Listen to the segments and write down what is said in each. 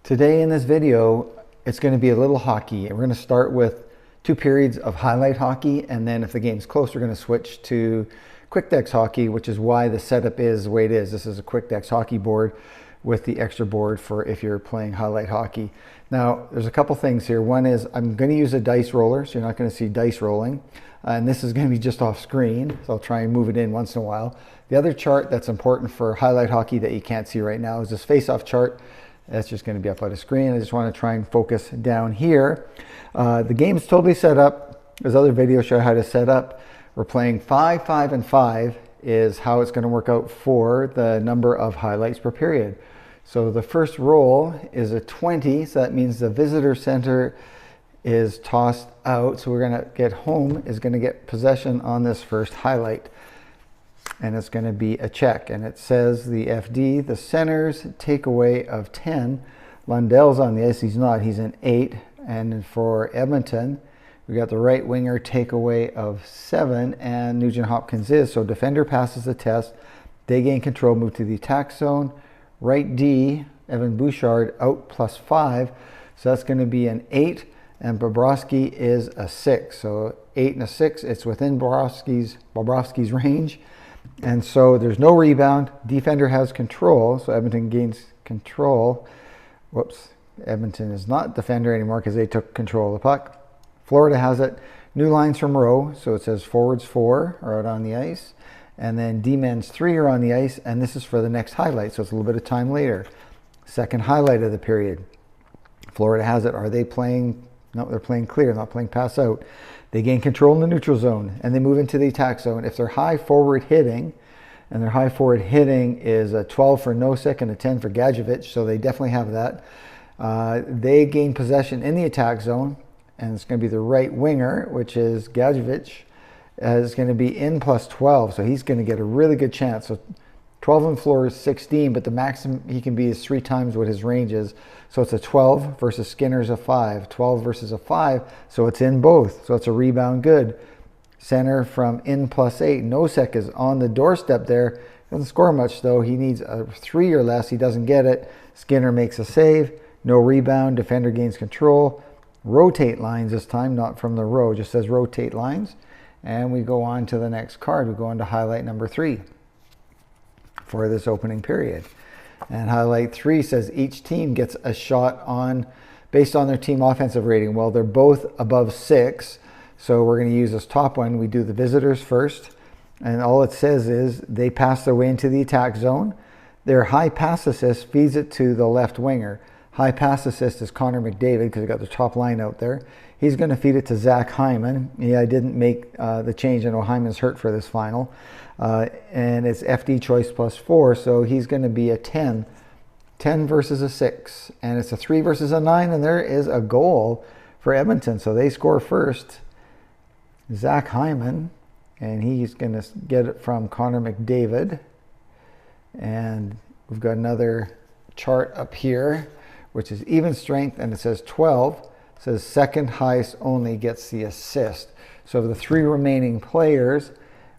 Today in this video, it's going to be a little hockey. We're going to start with 2 periods of highlight hockey, and then if the game's close, we're going to switch to quick decks hockey, which is why the setup is the way it is. This is a quick decks hockey board with the extra board for if you're playing highlight hockey. Now, there's a couple things here. One is I'm going to use a dice roller, so you're not going to see dice rolling. And this is going to be just off screen, so I'll try and move it in once in a while. The other chart that's important for highlight hockey that you can't see right now is this face-off chart. That's just going to be up on the screen. I just want to try and focus down here. The game's totally set up. There's other videos show how to set up. We're playing 5, 5, and 5 is how it's going to work out for the number of highlights per period. So the first roll is a 20, so that means the visitor center is tossed out. So we're going to get home is going to get possession on this first highlight. And it's going to be a check. And it says the FD, the center's takeaway of 10. Lundell's on the ice. He's not. He's an 8. And for Edmonton, we got the right winger takeaway of 7. And Nugent Hopkins is. So defender passes the test. They gain control, move to the attack zone. Right D, Evan Bouchard out +5. So that's going to be an 8. And Bobrovsky is a 6. So 8 and a 6. It's within Bobrovsky's range. And so there's no rebound. Defender has control, so Edmonton gains control. Whoops, Edmonton is not defender anymore because they took control of the puck. Florida has it. New lines from row, so it says forwards 4 are out on the ice. And then D-men's 3 are on the ice, and this is for the next highlight, so it's a little bit of time later. Second highlight of the period. Florida has it. Are they playing? No, they're playing clear, not playing pass out. They gain control in the neutral zone, and they move into the attack zone. If they're high forward hitting, and their high forward hitting is a 12 for Nosek and a 10 for Gadjevich, so they definitely have that. They gain possession in the attack zone, and it's going to be the right winger, which is Gadjevich, is going to be in +12, so he's going to get a really good chance. So 12 on the floor is 16, but the maximum he can be is 3 times what his range is. So it's a 12 versus Skinner's a 5. 12 versus a 5, so it's in both. So it's a rebound good. Center from in +8. Nosek is on the doorstep there. Doesn't score much though. He needs a 3 or less. He doesn't get it. Skinner makes a save. No rebound. Defender gains control. Rotate lines this time, not from the row. Just says rotate lines. And we go on to the next card. We go on to highlight number 3 for this opening period. And highlight 3 says each team gets a shot on based on their team offensive rating. Well, they're both above 6, so we're going to use this top one. We do the visitors first, and all it says is they pass their way into the attack zone. Their high pass assist feeds it to the left winger. High pass assist is Connor McDavid because they got the top line out there. He's going to feed it to Zach Hyman. Yeah, I didn't make the change. I know Hyman's hurt for this final. And it's FD choice +4, so he's going to be a 10. 10 versus a 6. And it's a 3 versus a 9, and there is a goal for Edmonton. So they score first. Zach Hyman, and he's going to get it from Connor McDavid. And we've got another chart up here, which is even strength, and it says 12. It says second highest only gets the assist. So of the 3 remaining players,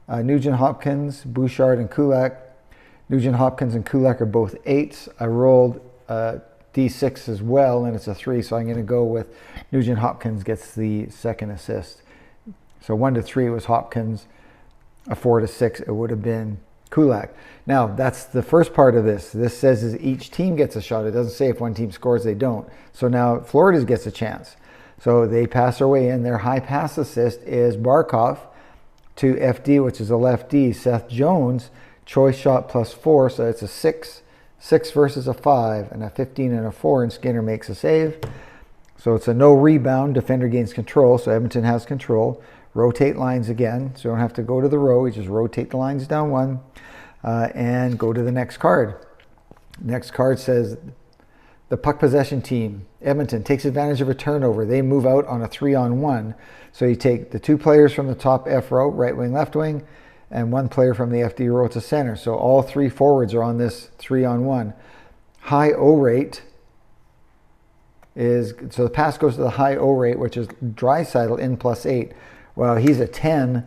Nugent Hopkins, Bouchard, and Kulak. Nugent Hopkins and Kulak are both 8s. I rolled D6 as well, and it's a 3, so I'm going to go with Nugent Hopkins gets the second assist. So 1 to 3 was Hopkins. A 4 to 6, it would have been Kulak. Now, that's the first part of this. This says is each team gets a shot. It doesn't say if one team scores, they don't. So now Florida gets a chance. So they pass their way in. Their high pass assist is Barkov to FD, which is a lefty. Seth Jones, choice shot +4, so it's a 6. 6 versus a 5, and a 15 and a 4, and Skinner makes a save. So it's a no rebound. Defender gains control, so Edmonton has control. Rotate lines again, so you don't have to go to the row. You just rotate the lines down 1 and go to the next card. Next card says the puck possession team, Edmonton, takes advantage of a turnover. They move out on a 3-on-1. So you take the 2 players from the top F row, right wing, left wing, and 1 player from the FD row to center. So all 3 forwards are on this 3-on-1. High O rate is, so the pass goes to the high O rate, which is Draisaitl in +8. Well, he's a 10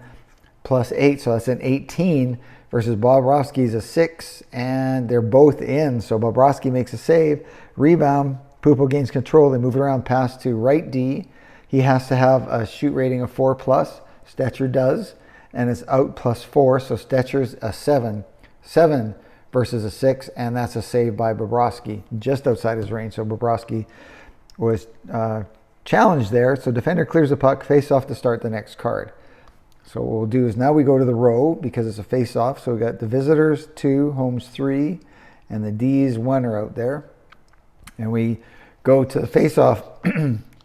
+8, so that's an 18 versus Bobrovsky's a 6, and they're both in. So Bobrovsky makes a save, rebound, Pupo gains control. They move it around pass to right D. He has to have a shoot rating of 4+. Stetcher does, and it's out +4. So Stetcher's a 7. 7 versus a 6, and that's a save by Bobrovsky, just outside his range. So Bobrovsky was challenged there. So defender clears the puck, face off to start the next card. So what we'll do is now we go to the row because it's a face off. So we got the visitors 2, homes 3, and the D's 1 are out there. And we go to the face off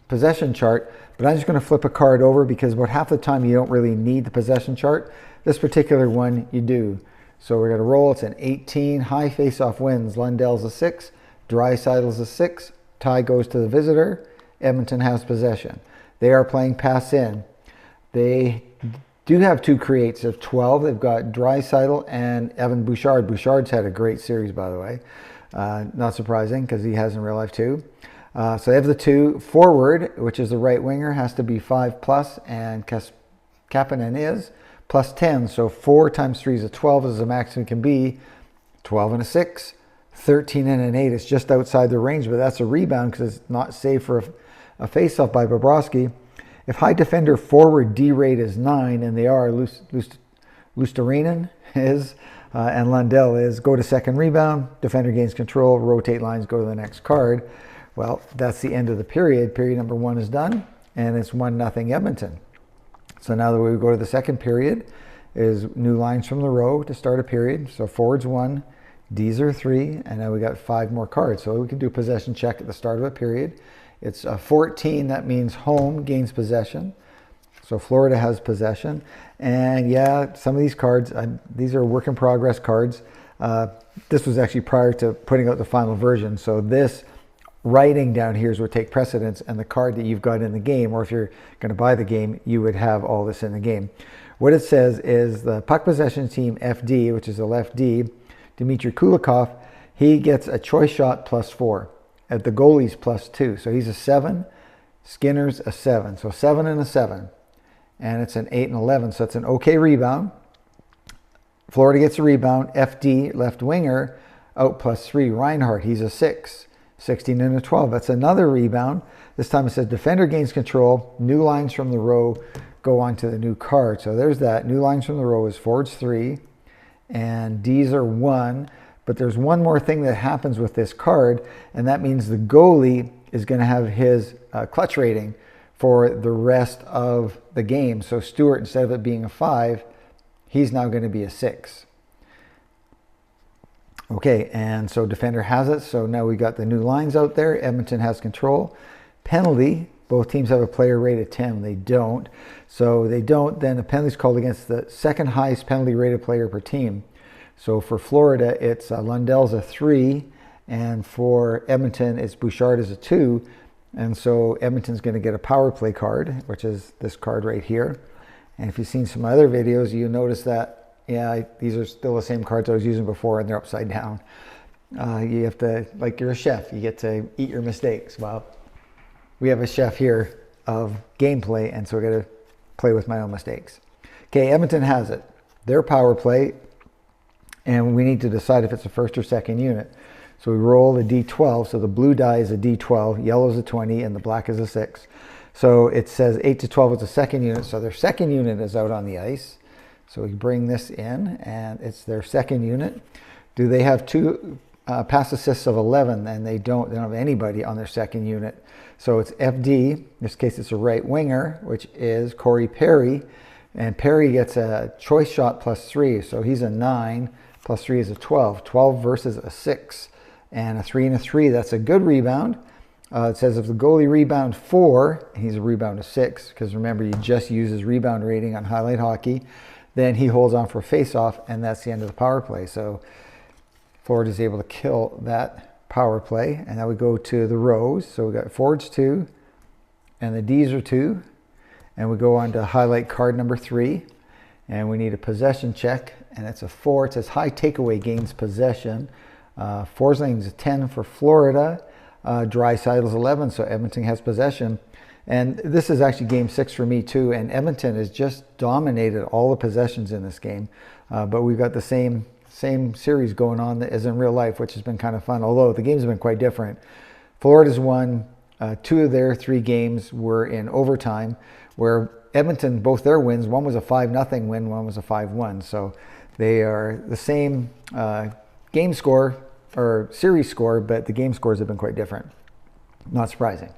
possession chart, but I'm just going to flip a card over because about half the time you don't really need the possession chart. This particular one you do. So we're going to roll. It's an 18. High face-off wins. Lundell's a 6. Draisaitl's a 6. Tie goes to the visitor. Edmonton has possession. They are playing pass in. They do have 2 creates of 12. They've got Draisaitl and Evan Bouchard. Bouchard's had a great series, by the way. Not surprising because he has in real life too. So they have the 2. Forward, which is the right winger, has to be 5+, and Kapanen is +10. So 4 times 3 is a 12 is the maximum can be. 12 and a 6. 13 and an 8. It's just outside the range, but that's a rebound because it's not safe for a face-off by Bobrovsky. If high defender forward D rate is 9, and they are, Luostarinen is, and Lundell is, go to second rebound, defender gains control, rotate lines, go to the next card. Well, that's the end of the period. Period number 1 is done, and it's 1-0 Edmonton. So now that we go to the second period is new lines from the row to start a period. So forwards 1, D's are 3, and now we got 5 more cards. So we can do possession check at the start of a period. It's 14. That means home gains possession. So Florida has possession. And yeah, some of these cards, these are work in progress cards. This was actually prior to putting out the final version. So this writing down here is what take precedence, and the card that you've got in the game, or if you're going to buy the game, you would have all this in the game. What it says is the puck possession team FD, which is the left D, Dmitry Kulikov, he gets a choice shot +4. At the goalie's +2. So he's a 7. Skinner's a 7. So 7 and a 7. And it's an 8 and 11. So it's an okay rebound. Florida gets a rebound. FD, left winger, out +3. Reinhardt, he's a 6. 16 and a 12. That's another rebound. This time it says defender gains control. New lines from the row go on to the new card. So there's that. New lines from the row is forwards 3. And D's are 1. But there's one more thing that happens with this card, and that means the goalie is going to have his clutch rating for the rest of the game. So Stewart, instead of it being a 5, he's now going to be a 6. Okay, and so defender has it. So now we got the new lines out there. Edmonton has control. Penalty. Both teams have a player rated 10. They don't. So they don't. Then a penalty is called against the second highest penalty rated player per team. So for Florida, it's Lundell's a 3, and for Edmonton, it's Bouchard is a 2. And so Edmonton's going to get a power play card, which is this card right here. And if you've seen some other videos, you notice that, yeah, these are still the same cards I was using before, and they're upside down. You have to, like you're a chef, you get to eat your mistakes. Well, we have a chef here of gameplay, and so we got to play with my own mistakes. Okay, Edmonton has it. Their power play. And we need to decide if it's a first or second unit. So we roll a D12. So the blue die is a D12, yellow is a 20, and the black is a 6. So it says 8 to 12 is a second unit. So their second unit is out on the ice. So we bring this in, and it's their second unit. Do they have 2 pass assists of 11? And they don't. They don't have anybody on their second unit. So it's FD. In this case, it's a right winger, which is Corey Perry. And Perry gets a choice shot +3. So he's a 9. +3 is a 12. 12 versus a 6. And a 3 and a 3, that's a good rebound. It says if the goalie rebound 4, and he's a rebound of 6, because remember, you just use his rebound rating on highlight hockey, then he holds on for face-off, and that's the end of the power play. So Florida is able to kill that power play. And now we go to the rows. So we got forwards 2, and the D's are 2. And we go on to highlight card number 3. And we need a possession check, and it's a 4. It says high takeaway gains possession. Forsling is a 10 for Florida. Draisaitl's 11, so Edmonton has possession. And this is actually game 6 for me too, and Edmonton has just dominated all the possessions in this game. But we've got the same series going on as in real life, which has been kind of fun, although the games have been quite different. Florida's won 2 of their 3 games were in overtime, where Edmonton, both their wins, one was a 5-0 win, one was a 5-1. So they are the same game score or series score, but the game scores have been quite different. Not surprising.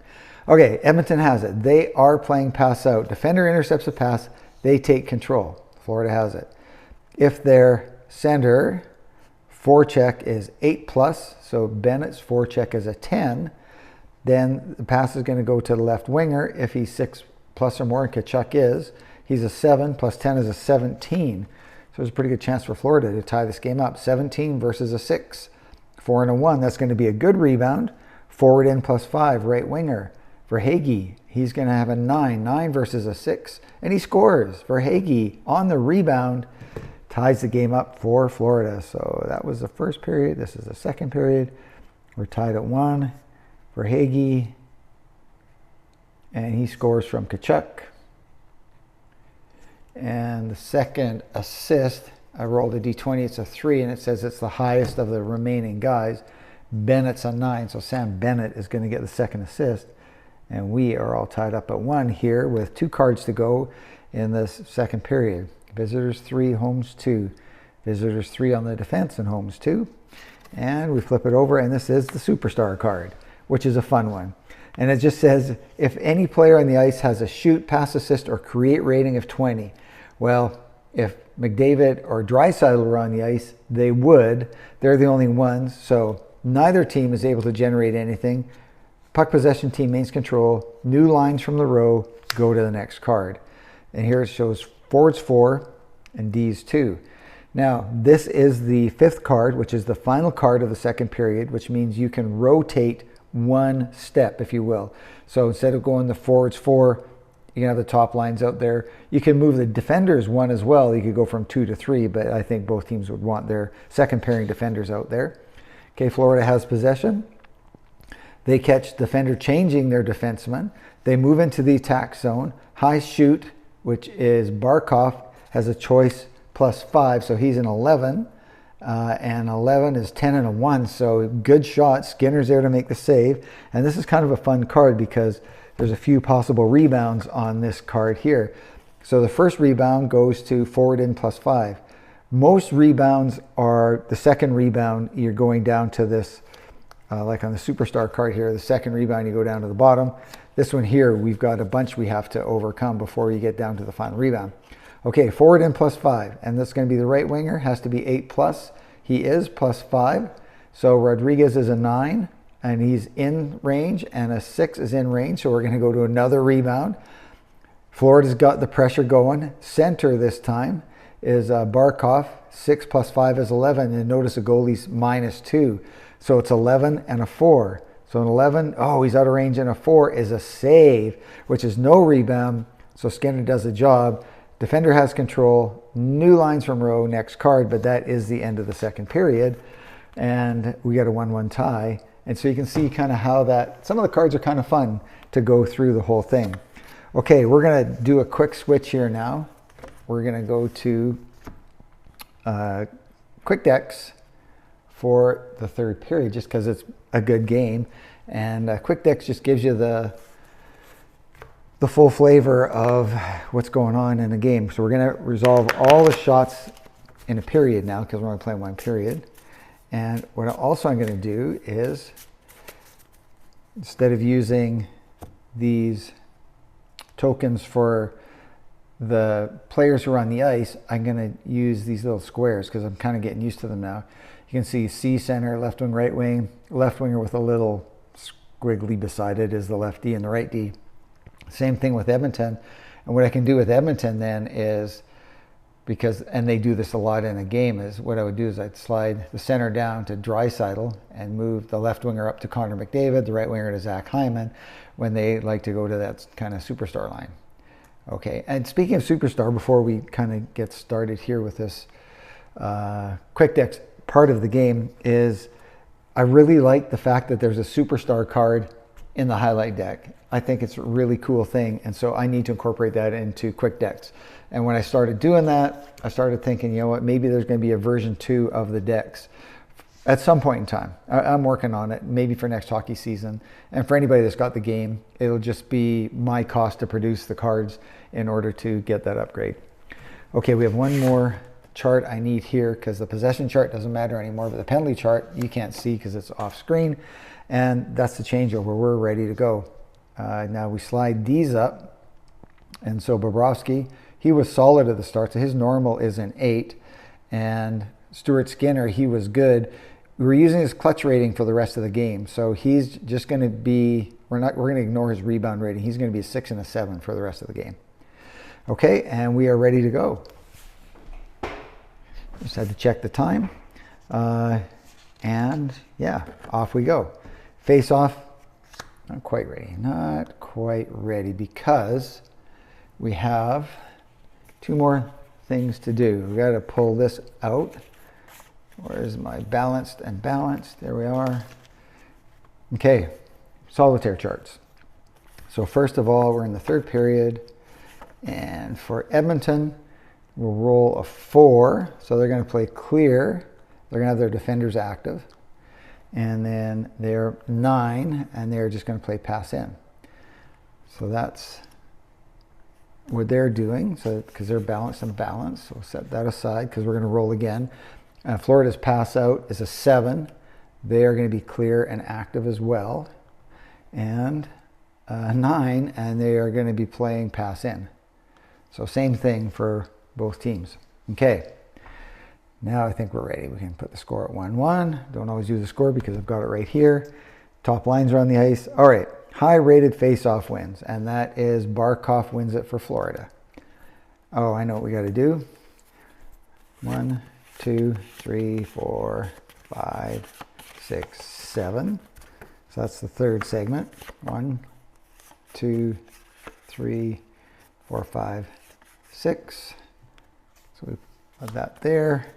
Okay, Edmonton has it. They are playing pass out. Defender intercepts a pass, they take control. Florida has it. If their center forecheck is 8+, so Bennett's forecheck is a 10, then the pass is going to go to the left winger. If he's 6+ or more, and Tkachuk is, he's a 7 plus 10 is a 17. So there's a pretty good chance for Florida to tie this game up. 17 versus a 6. 4 and a 1. That's going to be a good rebound. Forward in +5, right winger. For Hagee, he's going to have a 9. 9 versus a 6. And he scores. For Hagee, on the rebound, ties the game up for Florida. So that was the first period. This is the second period. We're tied at 1 for Hagee. And he scores from Tkachuk. And the second assist, I rolled a d20, it's a 3, and it says it's the highest of the remaining guys. Bennett's a 9, so Sam Bennett is going to get the second assist. And we are all tied up at 1 here with 2 cards to go in this second period. Visitors 3, homes 2. Visitors 3 on the defense and homes 2. And we flip it over, and this is the Superstar card, which is a fun one. And it just says, if any player on the ice has a shoot, pass, assist, or create rating of 20. Well, if McDavid or Draisaitl were on the ice, they would. They're the only ones, so neither team is able to generate anything. Puck possession team maintains control. New lines from the row go to the next card. And here it shows forwards 4 and D's 2. Now, this is the 5th card, which is the final card of the second period, which means you can rotate 1 step, if you will. So instead of going the forwards 4, you can have the top lines out there. You can move the defenders 1 as well. You could go from 2 to 3, but I think both teams would want their second pairing defenders out there. Okay, Florida has possession. They catch defender changing their defenseman. They move into the attack zone. High shoot, which is Barkov, has a choice +5, so he's an 11. And 11 is 10 and a 1, so good shot. Skinner's there to make the save. And this is kind of a fun card because there's a few possible rebounds on this card here. So the first rebound goes to forward in +5. Most rebounds are the second rebound. You're going down to this, like on the Superstar card here, the second rebound, you go down to the bottom. This one here, we've got a bunch we have to overcome before you get down to the final rebound. Okay, forward in +5, and that's going to be the right winger, has to be 8+. He is +5. So Rodriguez is a 9, and he's in range, and a 6 is in range, so we're going to go to another rebound. Florida's got the pressure going. Center this time is Barkov. 6 + 5 is 11, and notice the goalie's -2. So it's 11 and a 4. So an 11, oh, he's out of range, and a 4 is a save, which is no rebound, so Skinner does the job. Defender has control. New lines from row, next card, but that is the end of the second period. And we got a 1-1 tie. And so you can see kind of how that, some of the cards are kind of fun to go through the whole thing. Okay, we're going to do a quick switch here now. We're going to go to Quick Decks for the third period, just because it's a good game. And Quick Decks just gives you the full flavor of what's going on in the game. So we're going to resolve all the shots in a period now, because we're only playing 1 period. And what I'm going to do is, instead of using these tokens for the players who are on the ice, I'm going to use these little squares because I'm kind of getting used to them now. You can see C center, left wing, right wing. Left winger with a little squiggly beside it is the left D and the right D. Same thing with Edmonton. And what I can do with Edmonton then is, because, and they do this a lot in a game, is what I would do is I'd slide the center down to Draisaitl and move the left winger up to Connor McDavid, the right winger to Zach Hyman, when they like to go to that kind of superstar line. Okay, and speaking of superstar, before we kind of get started here with this Quick Decks part of the game, is I really like the fact that there's a superstar card in the highlight deck. I think it's a really cool thing, and so I need to incorporate that into Quick Decks. And when I started doing that, I started thinking, you know what, maybe there's going to be a version 2 of the decks. At some point in time. I'm working on it, maybe for next hockey season. And for anybody that's got the game, it'll just be my cost to produce the cards in order to get that upgrade. Okay, we have one more chart I need here because the possession chart doesn't matter anymore, but the penalty chart you can't see because it's off screen. And that's the changeover. We're ready to go. Now we slide these up. And so Bobrovsky, he was solid at the start. So his normal is an 8. And Stuart Skinner, he was good. We were using his clutch rating for the rest of the game. So he's just going to be, we're going to ignore his rebound rating. He's going to be a 6 and a 7 for the rest of the game. Okay, and we are ready to go. Just had to check the time. And yeah, off we go. Face off, not quite ready because we have 2 more things to do. We got to pull this out. Where's my balanced and balanced? There we are. Okay, solitaire charts. So first of all, we're in the 3rd period. And for Edmonton, we'll roll a 4. So they're going to play clear. They're going to have their defenders active. And then they're 9, and they're just going to play pass in. So that's what they're doing. So because they're balanced and balanced. So we'll set that aside because we're going to roll again. Florida's pass out is a 7. They are going to be clear and active as well. And 9, and they are going to be playing pass in. So same thing for both teams. Okay, now I think we're ready. We can put the score at 1-1. Don't always use the score because I've got it right here. Top lines are on the ice. All right, high-rated face-off wins, and that is Barkov wins it for Florida. Oh, I know what we got to do. 1, 2, 3, 4, 5, 6, 7. So that's the 3rd segment. 1, 2, 3, 4, 5, 6. So we put that there.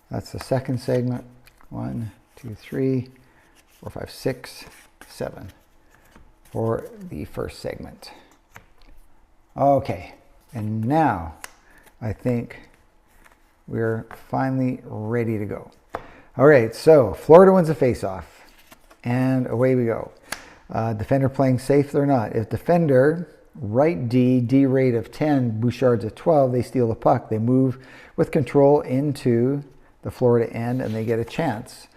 That's the 2nd segment. 1, 2, 3, 4, 5, 6, 7 for the 1st segment. Okay, and now I think we're finally ready to go. All right, so Florida wins a face-off, and away we go. Defender playing safe, they're not. If defender, right D rate of 10, Bouchard's at 12, they steal the puck. They move with control into the Florida end, and they get a chance.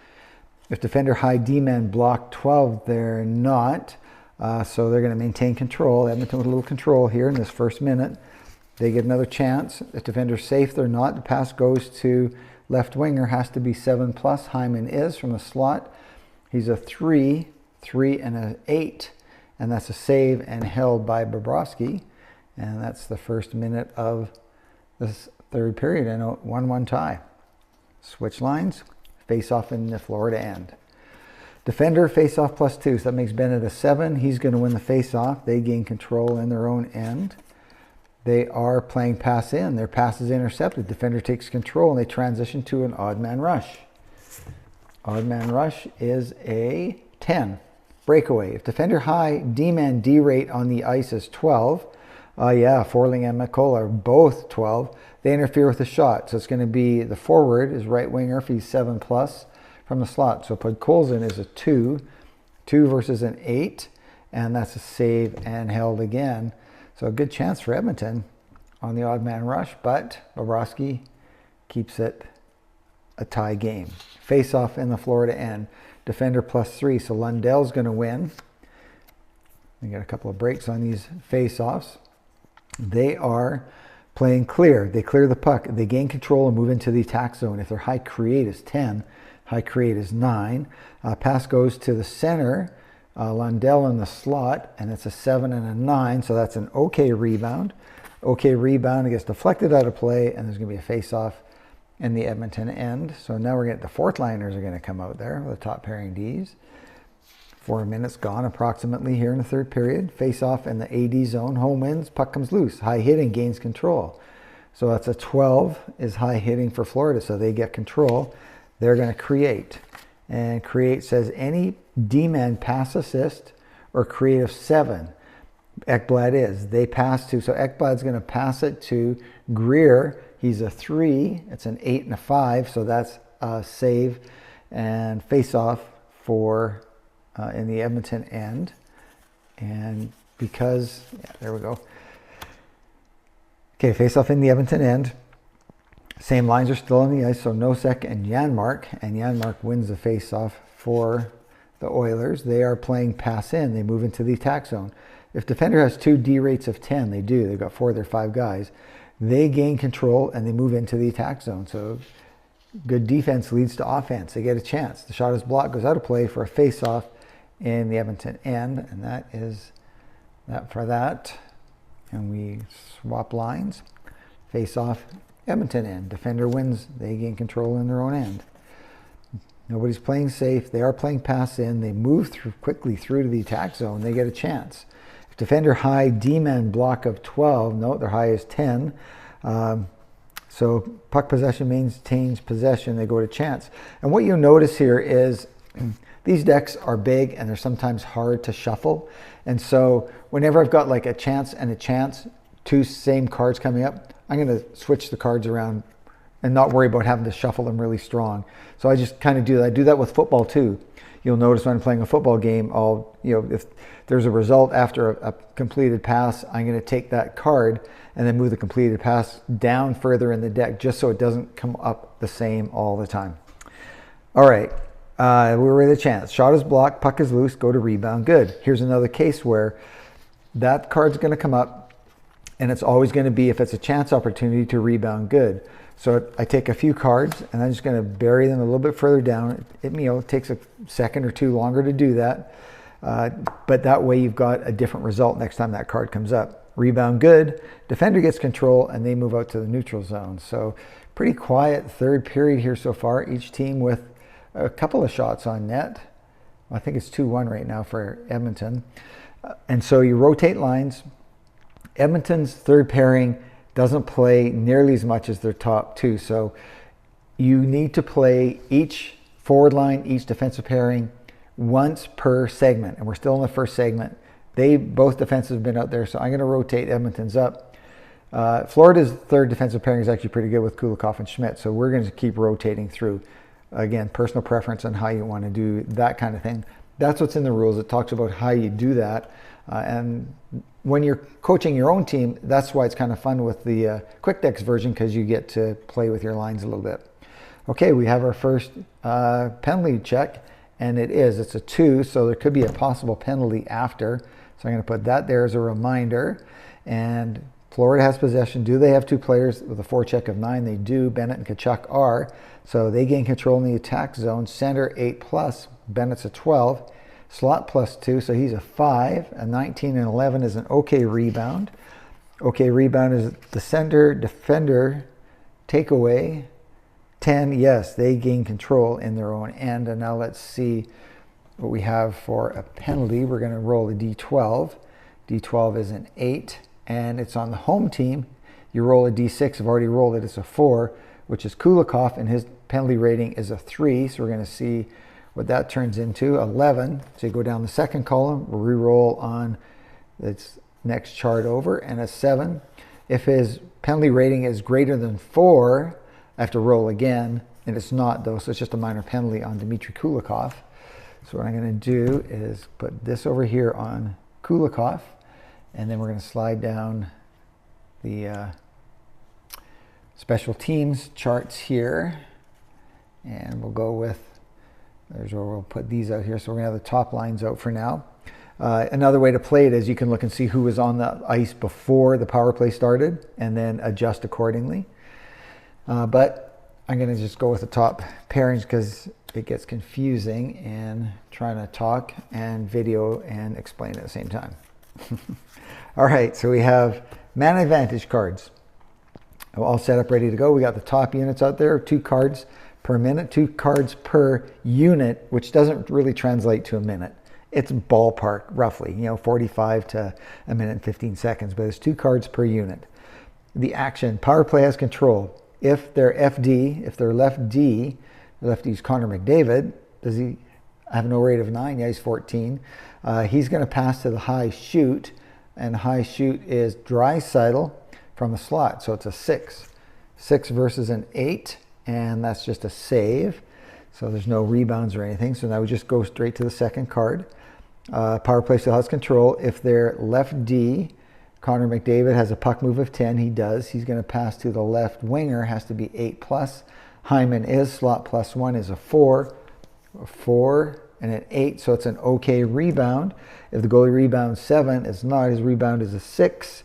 If defender high D-man block 12, they're not. So they're going to maintain control. Edmonton with a little control here in this 1st minute. They get another chance. If defender's safe, they're not. The pass goes to left winger, has to be 7+. Hyman is from the slot. He's a 3, and an 8. And that's a save and held by Bobrovsky. And that's the 1st minute of this 3rd period and a 1-1 tie. Switch lines, face off in the Florida end. Defender face off +2, so that makes Bennett a 7. He's going to win the face off. They gain control in their own end. They are playing pass in. Their pass is intercepted. Defender takes control, and they transition to an odd man rush. Odd man rush is a 10. Breakaway. If defender high, D-man D rate on the ice is 12. Forling and McCullough are both 12. They interfere with the shot. So it's going to be the forward is right winger if he's 7+ from the slot. So Podkolzin is a 2. 2 versus an 8. And that's a save and held again. So a good chance for Edmonton on the odd man rush, but Bobrovsky keeps it a tie game. Face off in the Florida end. Defender +3, so Lundell's going to win. We got a couple of breaks on these face-offs. They are playing clear. They clear the puck. They gain control and move into the attack zone. If their high create is 10, high create is 9. Pass goes to the center. Lundell in the slot, and it's a 7 and a 9, so that's an okay rebound. Okay rebound, it gets deflected out of play, and there's going to be a face-off in the Edmonton end. So now we're going to, the 4th liners are going to come out there with the top pairing Ds. 4 minutes gone approximately here in the 3rd period. Face-off in the AD zone. Home wins, puck comes loose. High hitting gains control. So that's a 12 is high hitting for Florida, so they get control. They're going to create. And create says any D-man pass assist or creative 7. Ekblad is. They pass to, so Ekblad's going to pass it to Greer. He's a 3. It's an 8 and a 5, so that's a save and face off for in the Edmonton end. And because, yeah, there we go. Okay, face off in the Edmonton end. Same lines are still on the ice, so Nosek and Janmark. And Janmark wins the face off for the Oilers. They are playing pass in. They move into the attack zone. If defender has 2 D rates of 10, they do. They've got 4 of their 5 guys. They gain control and they move into the attack zone. So good defense leads to offense. They get a chance. The shot is blocked, goes out of play for a face-off in the Edmonton end. And that is that for that. And we swap lines. Face-off, Edmonton end. Defender wins. They gain control in their own end. Nobody's playing safe. They are playing pass in. They move quickly through to the attack zone. They get a chance. If defender high, D-man block of 12. No, their high is 10. So puck possession maintains possession. They go to chance. And what you'll notice here is these decks are big and they're sometimes hard to shuffle. And so whenever I've got like a chance and a chance, 2 same cards coming up, I'm going to switch the cards around and not worry about having to shuffle them really strong. So I just kind of do that. I do that with football too. You'll notice when I'm playing a football game, if there's a result after a completed pass, I'm going to take that card and then move the completed pass down further in the deck just so it doesn't come up the same all the time. All right, we're with a chance. Shot is blocked, puck is loose, go to rebound, good. Here's another case where that card's going to come up and it's always going to be, if it's a chance opportunity, to rebound, good. So I take a few cards and I'm just going to bury them a little bit further down. It takes a second or 2 longer to do that. But that way you've got a different result next time that card comes up. Rebound, good. Defender gets control and they move out to the neutral zone. So pretty quiet third period here so far. Each team with a couple of shots on net. I think it's 2-1 right now for Edmonton. And so you rotate lines. Edmonton's third pairing doesn't play nearly as much as their top 2. So you need to play each forward line, each defensive pairing once per segment. And we're still in the first segment. Both defenses have been out there, so I'm going to rotate Edmonton's up. Florida's third defensive pairing is actually pretty good with Kulikov and Schmidt, so we're going to keep rotating through. Again, personal preference on how you want to do that kind of thing. That's what's in the rules. It talks about how you do that. And when you're coaching your own team, that's why it's kind of fun with the Quick Decks version, because you get to play with your lines a little bit. Okay, we have our first penalty check, and it's a 2, so there could be a possible penalty after. So I'm going to put that there as a reminder. And Florida has possession. Do they have 2 players with a forecheck of 9? They do. Bennett and Tkachuk are. So they gain control in the attack zone. Center 8+. Bennett's a 12. Slot +2, so he's a 5. A 19 and 11 is an okay rebound. Okay rebound is the center, defender, takeaway. 10, yes, they gain control in their own end. And now let's see what we have for a penalty. We're going to roll a D12. D12 is an 8, and it's on the home team. You roll a D6. I've already rolled it. It's a 4, which is Kulikov, and his penalty rating is a 3. So we're going to see what that turns into. 11. So you go down the second column, we'll re-roll on this next chart over, and a 7. If his penalty rating is greater than 4, I have to roll again, and it's not though, so it's just a minor penalty on Dmitry Kulikov. So what I'm going to do is put this over here on Kulikov, and then we're going to slide down the special teams charts here, and we'll go with, there's where we'll put these out here. So we're going to have the top lines out for now. Another way to play it is you can look and see who was on the ice before the power play started and then adjust accordingly. But I'm going to just go with the top pairings because it gets confusing and trying to talk and video and explain at the same time. All right, so we have man advantage cards. All set up, ready to go. We got the top units out there, 2 cards per minute, 2 cards per unit, which doesn't really translate to a minute. It's ballpark, roughly, 45 to a minute and 15 seconds, but it's 2 cards per unit. The action, power play has control. If they're FD, if they're left D, lefty's Connor McDavid, does he have no rate of 9? Yeah, he's 14. He's going to pass to the high shoot, and high shoot is Draisaitl from the slot, so it's a 6. 6 versus an 8, and that's just a save. So there's no rebounds or anything. So now we just go straight to the second card. Power play still has control. If they're left D, Connor McDavid has a puck move of 10. He does. He's going to pass to the left winger. Has to be 8+. Hyman is slot +1 is a 4. A 4 and an 8. So it's an okay rebound. If the goalie rebounds 7, it's not. His rebound is a 6.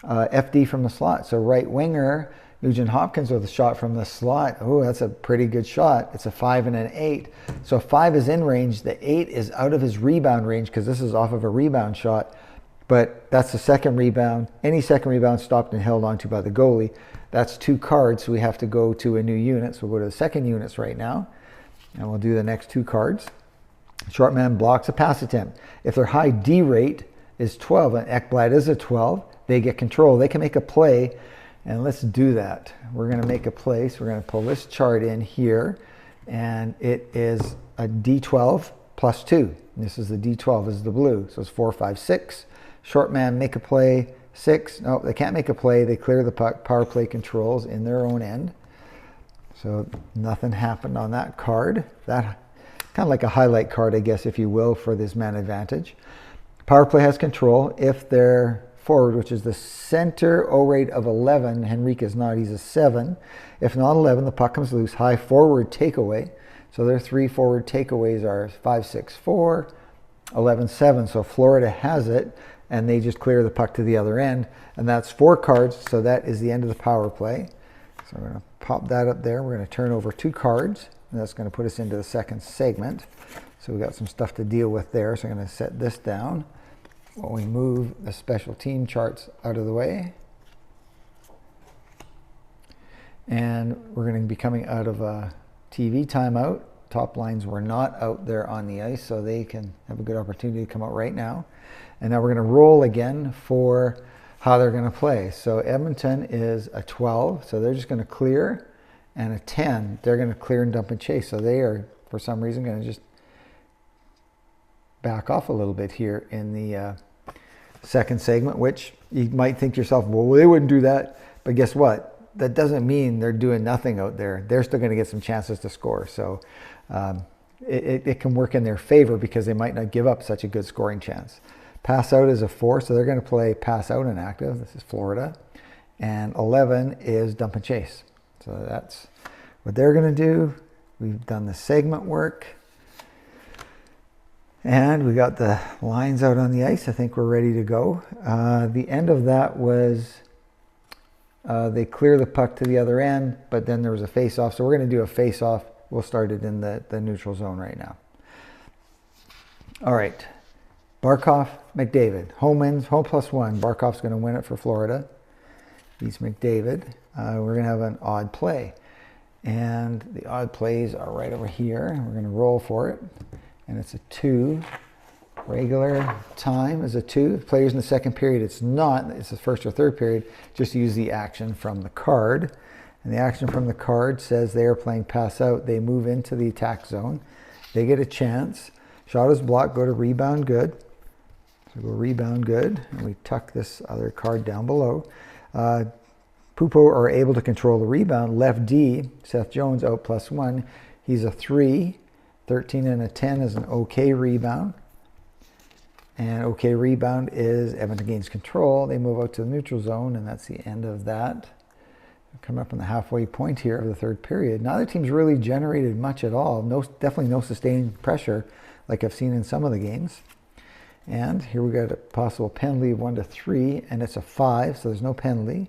FD from the slot. So right winger, Nugent Hopkins with a shot from the slot. Oh, that's a pretty good shot. It's a 5 and an 8. So 5 is in range. The 8 is out of his rebound range because this is off of a rebound shot. But that's the second rebound. Any second rebound stopped and held onto by the goalie. That's 2 cards, so we have to go to a new unit. So we'll go to the second units right now. And we'll do the next 2 cards. Short man blocks a pass attempt. If their high D rate is 12, and Ekblad is a 12, they get control. They can make a play. And let's do that. We're going to make a play. So we're going to pull this chart in here. And it is a D12 +2. And this is the D12, this is the blue. So it's 4, 5, 6. Short man, make a play, 6. No, they can't make a play. They clear the puck. Power play controls in their own end. So nothing happened on that card. That kind of like a highlight card, I guess, if you will, for this man advantage. Power play has control. If they're forward, which is the center O rate of 11. Henrique is not, he's a 7. If not 11, the puck comes loose. High forward takeaway. So their 3 forward takeaways are 5, 6, 4, 11, 7. So Florida has it, and they just clear the puck to the other end. And that's 4 cards, so that is the end of the power play. So we're going to pop that up there. We're going to turn over 2 cards, and that's going to put us into the second segment. So we got some stuff to deal with there. So I'm going to set this down while we move the special team charts out of the way. And we're going to be coming out of a TV timeout. Top lines were not out there on the ice, so they can have a good opportunity to come out right now. And now we're going to roll again for how they're going to play. So Edmonton is a 12, so they're just going to clear, and a 10, they're going to clear and dump and chase. So they are, for some reason, going to just back off a little bit here in the second segment, which you might think to yourself, well, they wouldn't do that. But guess what? That doesn't mean they're doing nothing out there. They're still going to get some chances to score. So it can work in their favor because they might not give up such a good scoring chance. Pass out is a 4, so they're going to play pass out and active. This is Florida. And 11 is dump and chase. So that's what they're going to do. We've done the segment work. And we got the lines out on the ice. I think we're ready to go. The end of that was they clear the puck to the other end, but then there was a face-off. So we're going to do a face-off. We'll start it in the neutral zone right now. All right. Barkov, McDavid. Home wins, home +1. Barkov's going to win it for Florida. Beats McDavid. We're going to have an odd play. And the odd plays are right over here. We're going to roll for it. And it's a 2. Regular time is a 2. Players in the second period, it's not. It's the first or third period. Just use the action from the card. And the action from the card says they are playing pass out. They move into the attack zone. They get a chance. Shot is blocked. Go to rebound good. So go rebound good. And we tuck this other card down below. Pupo are able to control the rebound. Left D, Seth Jones out +1. He's a 3. 13 and a 10 is an okay rebound. And okay rebound is Edmonton gains control. They move out to the neutral zone, and that's the end of that. Coming up on the halfway point here of the third period. Neither team's really generated much at all. Definitely no sustained pressure like I've seen in some of the games. And here we got a possible penalty of 1-3, and it's a 5, so there's no penalty.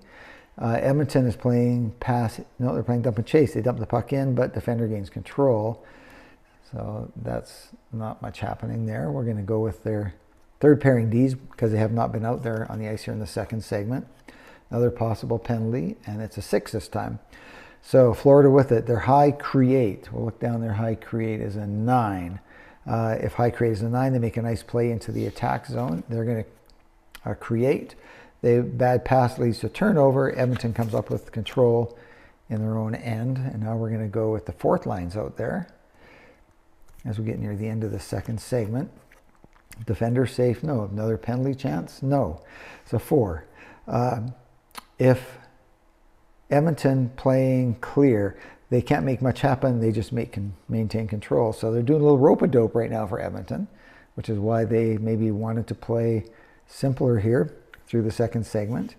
Edmonton is playing pass. No, they're playing dump and chase. They dump the puck in, but defender gains control. So that's not much happening there. We're going to go with their third pairing Ds because they have not been out there on the ice here in the second segment. Another possible penalty, and it's a 6 this time. So Florida with it. Their high create. We'll look down. Their high create is a 9. If high create is a 9, they make a nice play into the attack zone. They're going to create. Bad pass leads to turnover. Edmonton comes up with control in their own end. And now we're going to go with the fourth lines out there as we get near the end of the second segment. Defender safe? No. Another penalty chance? No. So 4. If Edmonton playing clear, they can't make much happen. They just maintain control. So they're doing a little rope-a-dope right now for Edmonton, which is why they maybe wanted to play simpler here through the second segment.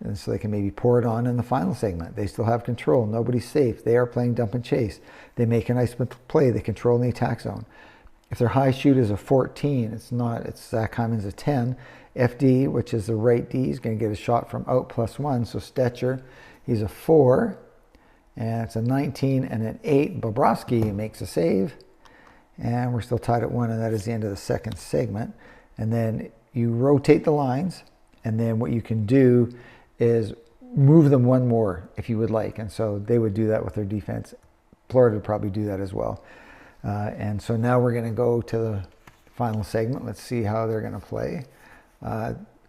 And so they can maybe pour it on in the final segment. They still have control. Nobody's safe. They are playing dump and chase. They make a nice play. They control in the attack zone. If their high shoot is a 14, it's not. It's Zach Hyman's a 10. FD, which is the right D, is going to get a shot from out +1. So Stetcher, he's a 4. And it's a 19 and an 8. Bobrovsky makes a save. And we're still tied at 1, and that is the end of the second segment. And then you rotate the lines, and then what you can do is move them one more if you would like. And so they would do that with their defense. Florida would probably do that as well. And so now we're going to go to the final segment. Let's see how they're going to play.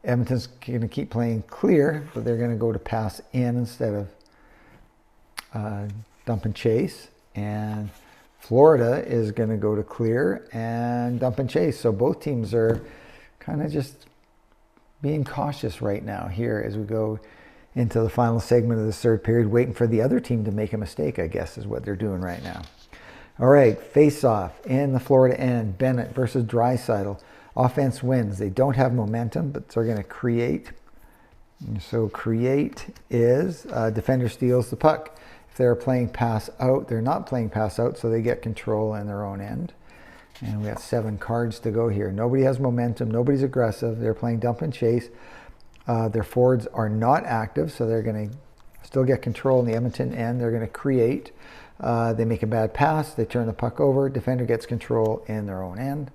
Edmonton's going to keep playing clear, but they're going to go to pass in instead of dump and chase. And Florida is going to go to clear and dump and chase. So both teams are kind of just being cautious right now here as we go into the final segment of this third period, waiting for the other team to make a mistake, I guess, is what they're doing right now. All right, face-off in the Florida end. Bennett versus Draisaitl. Offense wins. They don't have momentum, but they're going to create. And so create is defender steals the puck. If they're playing pass out, they're not playing pass out, so they get control in their own end. And we got 7 cards to go here. Nobody has momentum. Nobody's aggressive. They're playing dump and chase. Their forwards are not active, so they're going to still get control in the Edmonton end. They're going to create. They make a bad pass. They turn the puck over. Defender gets control in their own end.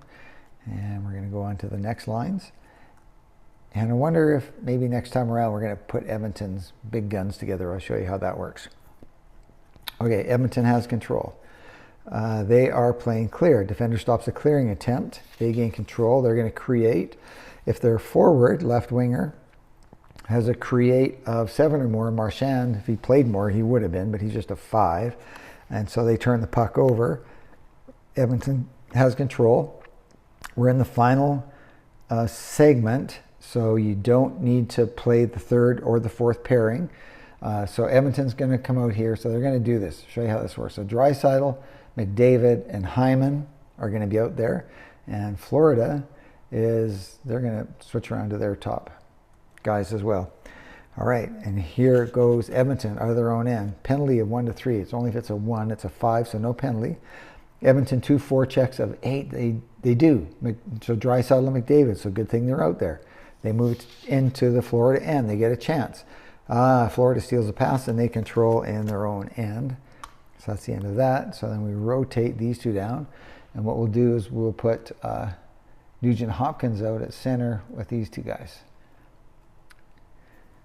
And we're going to go on to the next lines. And I wonder if maybe next time around we're going to put Edmonton's big guns together. I'll show you how that works. Okay, Edmonton has control. They are playing clear. Defender stops a clearing attempt. They gain control. They're going to create. If their forward, left winger, has a create of 7 or more, Marchand, if he played more, he would have been, but he's just a 5. And so they turn the puck over. Edmonton has control. We're in the final segment, so you don't need to play the third or the fourth pairing. So Edmonton's going to come out here. So they're going to do this. Show you how this works. So Draisaitl, McDavid, and Hyman are going to be out there. And Florida they're going to switch around to their top guys as well. All right, and here goes Edmonton out of their own end. Penalty of 1-3. It's only if it's a 1, it's a 5, so no penalty. Edmonton 2 forechecks of 8. They do. So Draisaitl and McDavid, so good thing they're out there. They moved into the Florida end. They get a chance. Florida steals a pass, and they control in their own end. So that's the end of that. So then we rotate these two down. And what we'll do is we'll put Nugent Hopkins out at center with these two guys.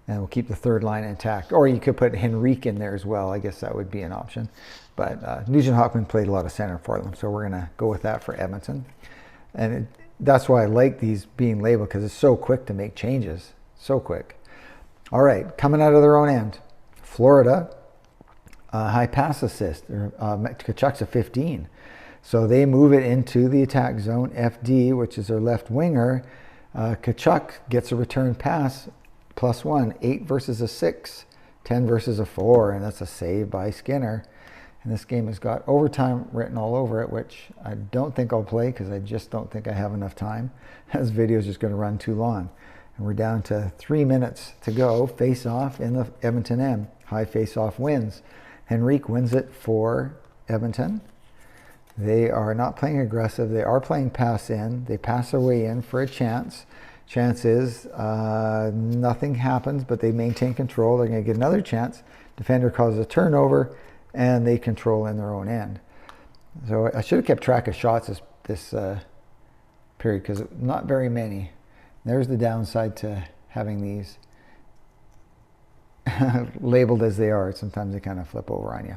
And we'll keep the third line intact. Or you could put Henrique in there as well. I guess that would be an option. But Nugent Hopkins played a lot of center for them. So we're going to go with that for Edmonton. And that's why I like these being labeled, because it's so quick to make changes. So quick. All right, coming out of their own end. Florida, high pass assist. Tkachuk's a 15. So they move it into the attack zone. FD, which is their left winger. Tkachuk gets a return pass. +1, 8 versus a 6, 10 versus a 4, and that's a save by Skinner. And this game has got overtime written all over it, which I don't think I'll play because I just don't think I have enough time. This video is just going to run too long. And we're down to 3 minutes to go. Face off in the Edmonton end. High face off wins. Henrique wins it for Edmonton. They are not playing aggressive. They are playing pass in. They pass their way in for a chance. Chance is nothing happens, but they maintain control. They're going to get another chance. Defender causes a turnover, and they control in their own end. So I should have kept track of shots this period, because not very many. There's the downside to having these labeled as they are. Sometimes they kind of flip over on you.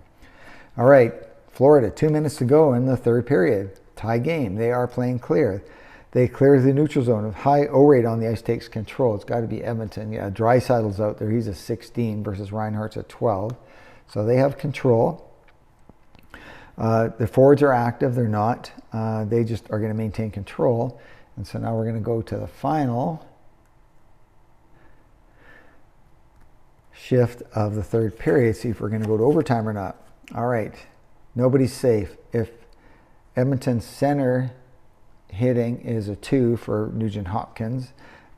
All right, Florida, 2 minutes to go in the third period. Tie game. They are playing clear. They clear the neutral zone. High O rate on the ice takes control. It's got to be Edmonton. Yeah, Draisaitl's out there. He's a 16 versus Reinhart's a 12. So they have control. The forwards are active. They're not. They just are going to maintain control. And so now we're going to go to the final shift of the third period. See if we're going to go to overtime or not. All right. Nobody's safe. If Edmonton center hitting is a 2 for Nugent Hopkins,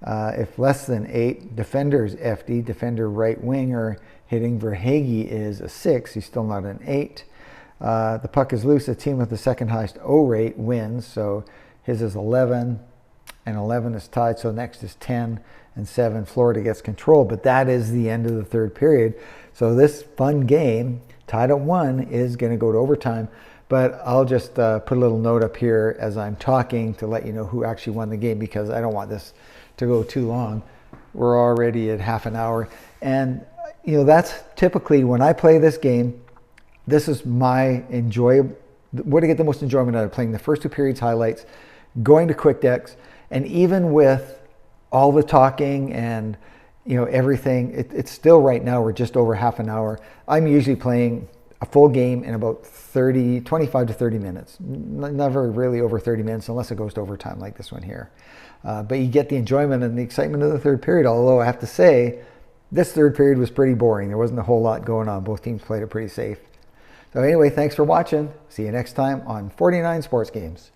if less than 8, defender's FD, defender right winger hitting Verhaeghe is a 6. He's still not an 8. The puck is loose. The team with the second highest O rate wins. So his is 11, and 11 is tied. So next is 10 and 7. Florida gets control. But that is the end of the third period. So this fun game, tied at 1, is going to go to overtime. But I'll just put a little note up here as I'm talking to let you know who actually won the game, because I don't want this to go too long. We're already at half an hour. And, that's typically when I play this game, this is my what I get the most enjoyment out of playing the first 2 periods highlights, going to quick decks, and even with all the talking and everything, it's still right now we're just over half an hour. I'm usually playing a full game in about 25 to 30 minutes. Never really over 30 minutes unless it goes to overtime like this one here. But you get the enjoyment and the excitement of the third period, although I have to say this third period was pretty boring. There wasn't a whole lot going on. Both teams played it pretty safe. So anyway, thanks for watching. See you next time on 49 Sports Games.